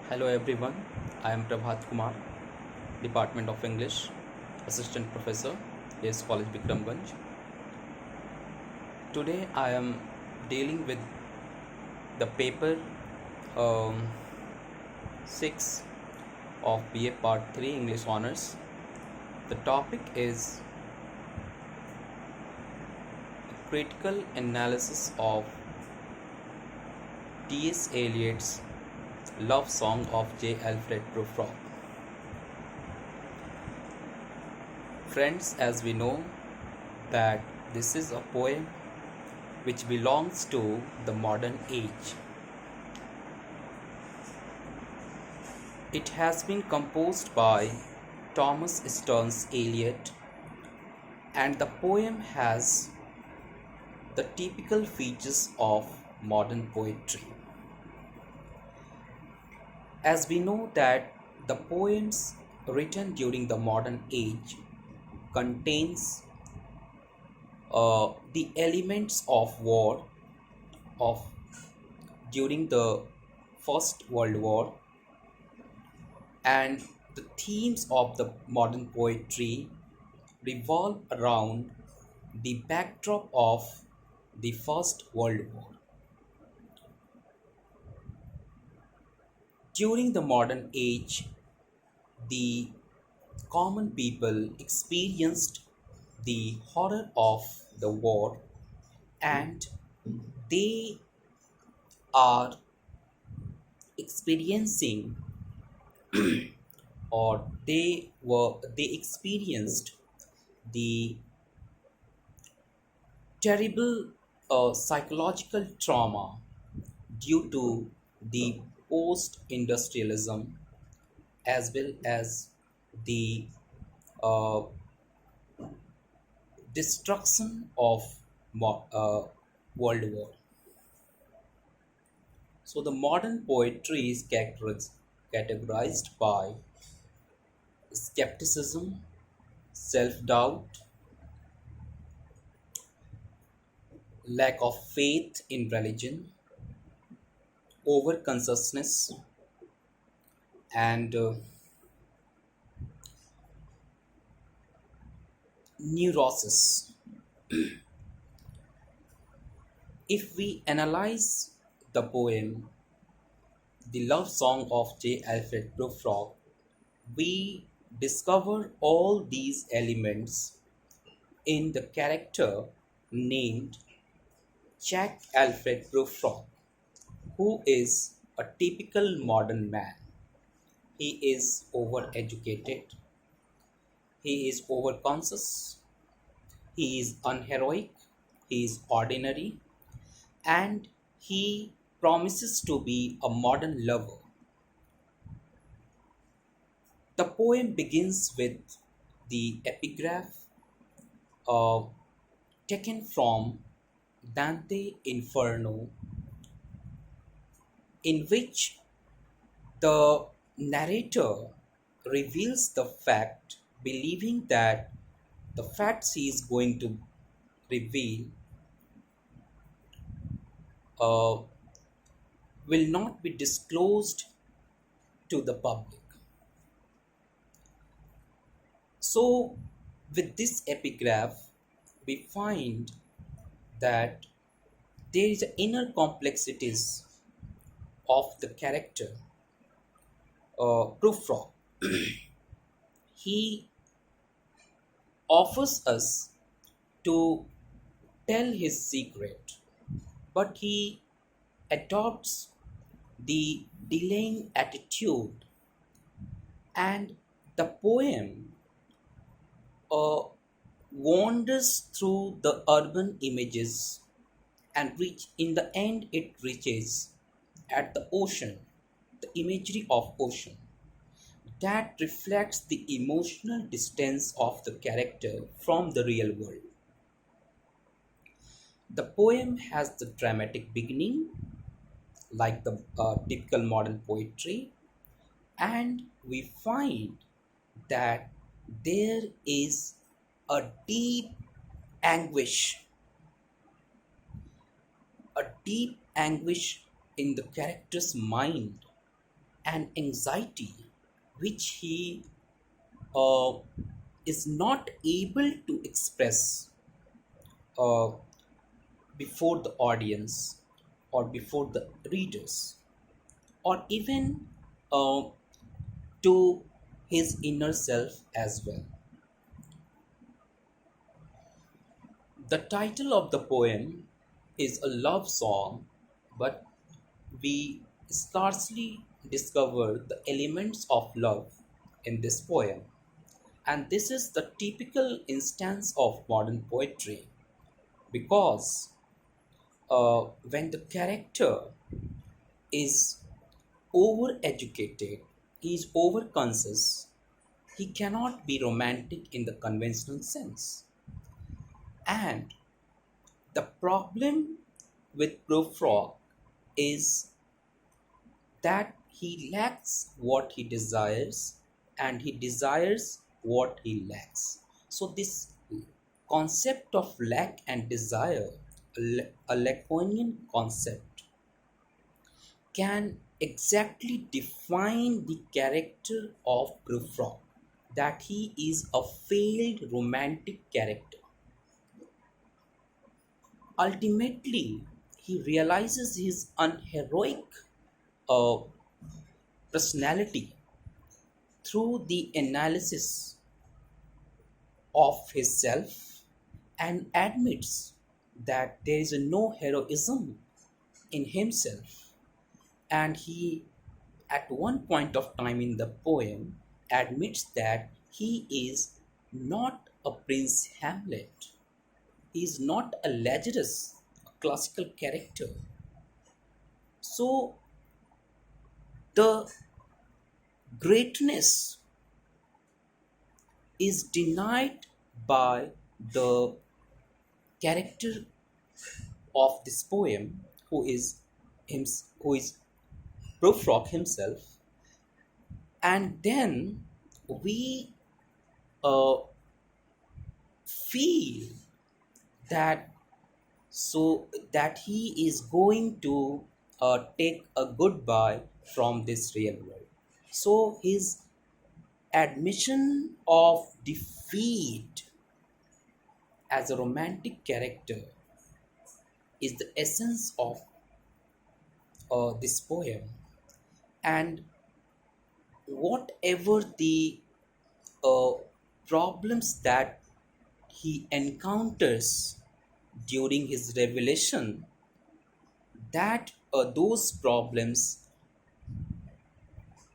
Hello everyone, I am Prabhat Kumar, Department of English, Assistant Professor, AS College Bikramganj. Today I am dealing with the paper um, 6 of BA Part 3 English Honours. The topic is critical analysis of T.S. Eliot's love song of J. Alfred Prufrock. Friends, as we know that this is a poem which belongs to the modern age. It has been composed by Thomas Stearns Eliot, and the poem has the typical features of modern poetry. As we know that the poems written during the modern age contains the elements of war of during the First World War, and the themes of the modern poetry revolve around the backdrop of the First World War. During the modern age, the common people experienced the horror of the war, and they are experiencing or they experienced the terrible psychological trauma due to the post industrialism as well as the uh, destruction of World War. So the modern poetry is categorized by skepticism, self-doubt, lack of faith in religion, over-consciousness, and neurosis. If we analyze the poem, The Love Song of J. Alfred Prufrock, we discover all these elements in the character named Jack Alfred Prufrock, who is a typical modern man. He is overeducated, he is overconscious, he is unheroic, he is ordinary, and he promises to be a modern lover. The poem begins with the epigraph uh, taken from Dante Inferno, in which the narrator reveals the fact, believing that the facts he is going to reveal uh, will not be disclosed to the public. So, with this epigraph, we find that there is inner complexities of the character Prufrock. He offers us to tell his secret, but he adopts the delaying attitude, and the poem uh, wanders through the urban images and reach in the end it reaches at the ocean, the imagery of ocean that reflects the emotional distance of the character from the real world. The poem has the dramatic beginning, like the typical modern poetry, and we find that there is a deep anguish, a deep anguish in the character's mind, and anxiety which he uh, is not able to express uh, before the audience or before the readers or even uh, to his inner self as well. The title of the poem is a love song, but we scarcely discover the elements of love in this poem. And this is the typical instance of modern poetry because when the character is overeducated, he is overconscious, he cannot be romantic in the conventional sense. And the problem with Prufrock is that he lacks what he desires and he desires what he lacks. So, this concept of lack and desire, a Lacanian concept, can exactly define the character of Prufrock, that he is a failed romantic character. Ultimately, he realizes his unheroic uh, personality through the analysis of his self and admits that there is no heroism in himself. And he, at one point of time in the poem, admits that he is not a Prince Hamlet. He is not a Lazarus, a classical character. So the greatness is denied by the character of this poem, who is Prufrock himself, and then we uh, feel that that he is going to take a goodbye from this real world. So his admission of defeat as a romantic character is the essence of this poem. And whatever the uh, problems that he encounters during his revelation, that those problems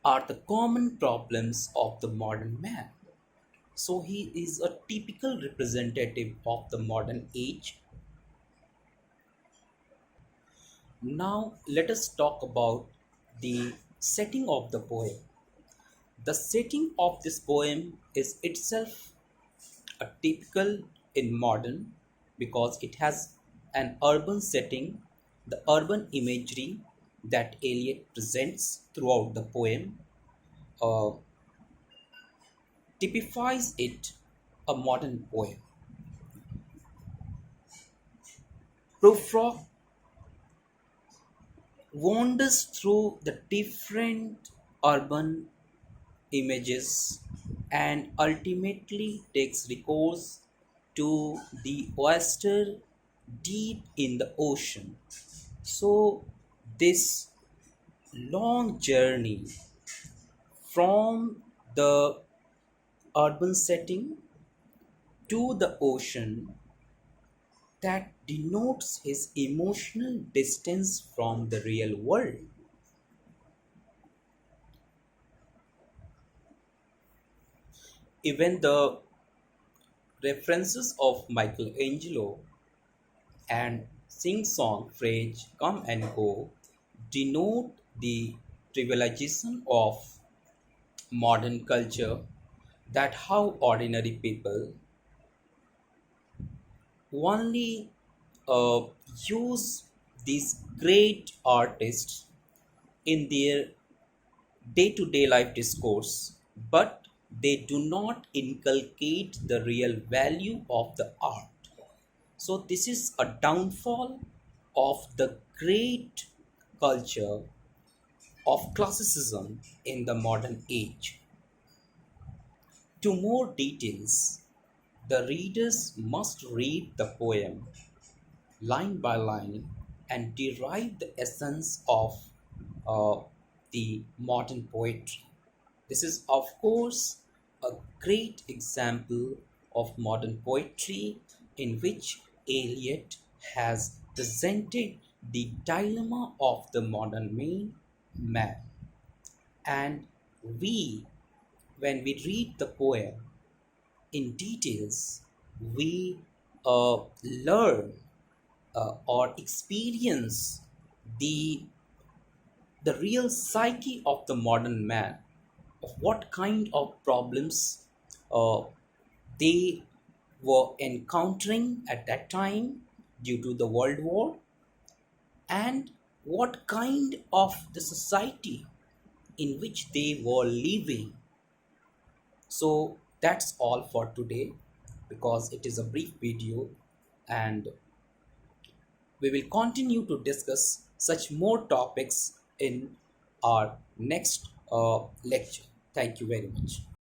are the common problems of the modern man. So he is a typical representative of the modern age. Now let us talk about the setting of the poem. The setting of this poem is itself a typical in modern because it has an urban setting, the urban imagery that Eliot presents throughout the poem uh, typifies it a modern poem. Prufrock wanders through the different urban images and ultimately takes recourse to the oyster deep in the ocean. So, this long journey from the urban setting to the ocean, that denotes his emotional distance from the real world. Even the references of Michelangelo and sing-song phrase "come and go" denote the trivialization of modern culture, that how ordinary people only uh, use these great artists in their day-to-day life discourse, but they do not inculcate the real value of the art. So this is a downfall of the great culture of classicism in the modern age. To more details, the readers must read the poem line by line and derive the essence of uh, the modern poetry. This is, of course, a great example of modern poetry in which Eliot has presented the dilemma of the modern man. And we, when we read the poem in details, we learn or experience the the real psyche of the modern man, of what kind of problems uh, they were encountering at that time due to the World War, and what kind of the society in which they were living. So that's all for today because it is a brief video, and we will continue to discuss such more topics in our next lecture. Thank you very much.